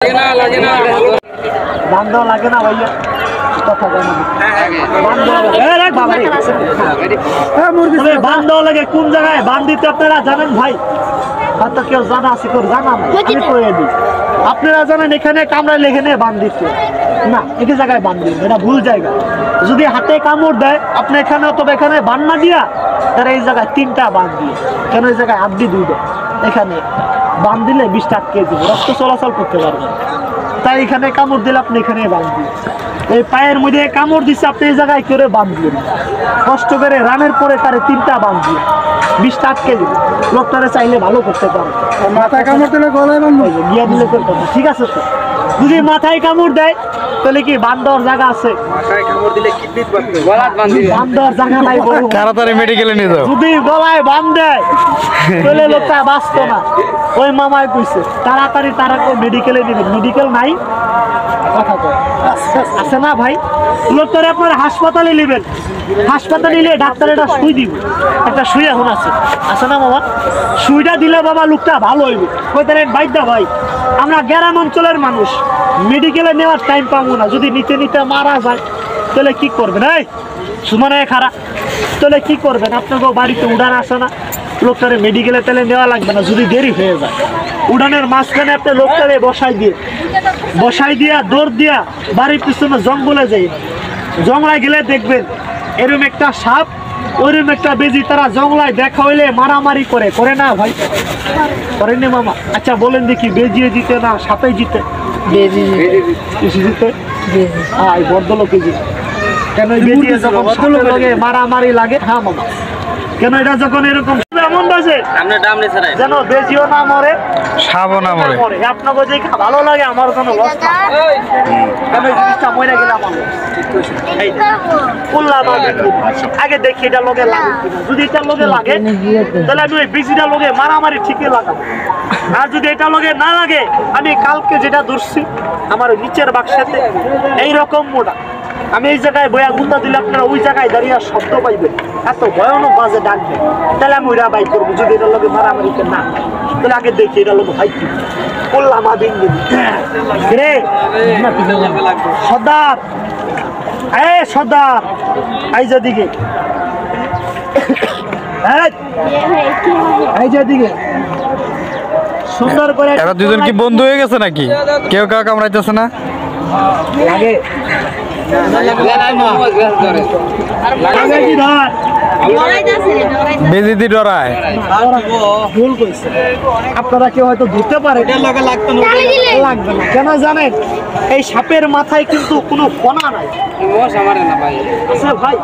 লাগে না ভাইয়া কথা বান্ধব লাগে কোন জায়গায় বান দিতে আপনারা জানেন ভাই? হয়তো কেউ জানা আছে কেউ জানা নাই, আমি কয়ে দিই। আপনারা জানেন এখানে কামড়াইলে এখানে বান দিতে না, একই জায়গায় বান দিন, এটা ভুল জায়গা। যদি হাতে কামড় দেয় আপনি এখানে অথবা এখানে বান না দিয়া তারা এই জায়গায় 3টা বান দিয়ে, কেন এই জায়গায় আড্ডি 2টা, এখানে বান দিলে 20টা আটকে দিব, রক্ত চলাচল করতে পারবে। তাই এখানে কামড় দিলে আপনি এখানে বান দিয়ে, এই পায়ের মধ্যে কামড় দিচ্ছে আপনি এই জায়গায় করে বান দিলেন, কষ্ট করে রানের পরে তারে 3টা বান দিয়ে 20টা আটকে দিবে, লোকটারে চাইলে ভালো করতে পারে। মাথায় কামড় দিলে গলায় বাঁধবো, গিয়া দিলে ঠিক আছে তো। যদি মাথায় কামড় দেয় তাহলে কি বান দেওয়ার জায়গা আছে? মাথায় কামড় দিলে কিডনি বাঁধবে, বান দেওয়ার জায়গা নাই, তাড়াতাড়ি মেডিকেলে নিয়ে যাও। যদি গলায় বান দেয় তাহলে লোকটা বাঁচতো না। ওই মামায় কইছে তাড়াতাড়ি তারা মেডিকেলে নেবেন, মেডিকেল নাই কথা তো আছে না ভাই। লোকটারে আপনার হাসপাতালে নেবেন, হাসপাতালে নিলে ডাক্তার এটা সুই দিব, একটা সুই এখন আছে না বাবা, সুইটা দিলে বাবা লোকটা ভালো হইবে। কইতারেন বাইদা ভাই আমরা গ্রাম অঞ্চলের মানুষ, মেডিকেলে নেওয়ার টাইম পাবো না, যদি নিতে নিতে মারা যায় তাহলে কি করবেন? এই সুমানে খারাপ তাহলে কি করবেন? আপনাকেও বাড়িতে উড়ান আসে না, লোকটারে মেডিকেলে তাহলে নেওয়া লাগবে না যদি দেরি হয়ে যায়। উড়ানের মাঝখানে আপনি লোকটারে বসাই দিয়া দৌড় দিয়া বাড়ির পিছনে জঙ্গলে যাই, জঙ্গলায় গেলে দেখবেন এরকম একটা সাপ ওইরকম একটা বেজি, তারা জঙ্গলায় দেখা হইলে মারামারি করে না ভাই? করেন মামা? আচ্ছা বলেন দেখি, বেজিয়ে জিতে না সাপে জিতে? জিতে ভদ্রলোকে জিতে। কেন বেজিয়ে যখন সাপের লগে মারামারি লাগে? হ্যাঁ মামা, কেন এটা যখন এরকম এমন বাজে যেন বেজিও না মরে সাপও না মরে। আপনাকে যে ভালো লাগে আমার কোনো লস না, কেন এই জিনিসটা মরে গেলে আমার আগে দেখি এটা লগে লাগে কিনা। যদি এটা লগে লাগে তাহলে আমি ওই বেজিটা লগে মারামারি ঠিকই লাগাবো, আর যদি এটা লগে না লাগে আমি কালকে যেটা ধরছি আমার নিচের বাক্সাতে এইরকম মোটা, আমি এই জায়গায় বয়া গুন্দা দিলে আপনারা ওই জায়গায় দাঁড়িয়ে শব্দ পাইবেন, এত ভয়ানক বাজে ডাকবে, তাহলে আমি ওইটা বাই করবো। যদি এটার লোকে মারামারিতে না তাহলে আগে দেখি এটা লোক ভাই কি করলাম রে সর্দার, সর্দার এই যেদিকে, এই যেদিকে সুন্দর করে। এরা দুজন কি বন্ধু হয়ে গেছে নাকি? কেউ কাউ কামড়াইতেছে না? লাগে বেজিদি ডরায়। আপনারা কেউ হয়তো ধরতে পারে, লাগবে না। কেন জানেন? এই সাপের মাথায় কিন্তু কোনো কণা নাই। আচ্ছা ভাই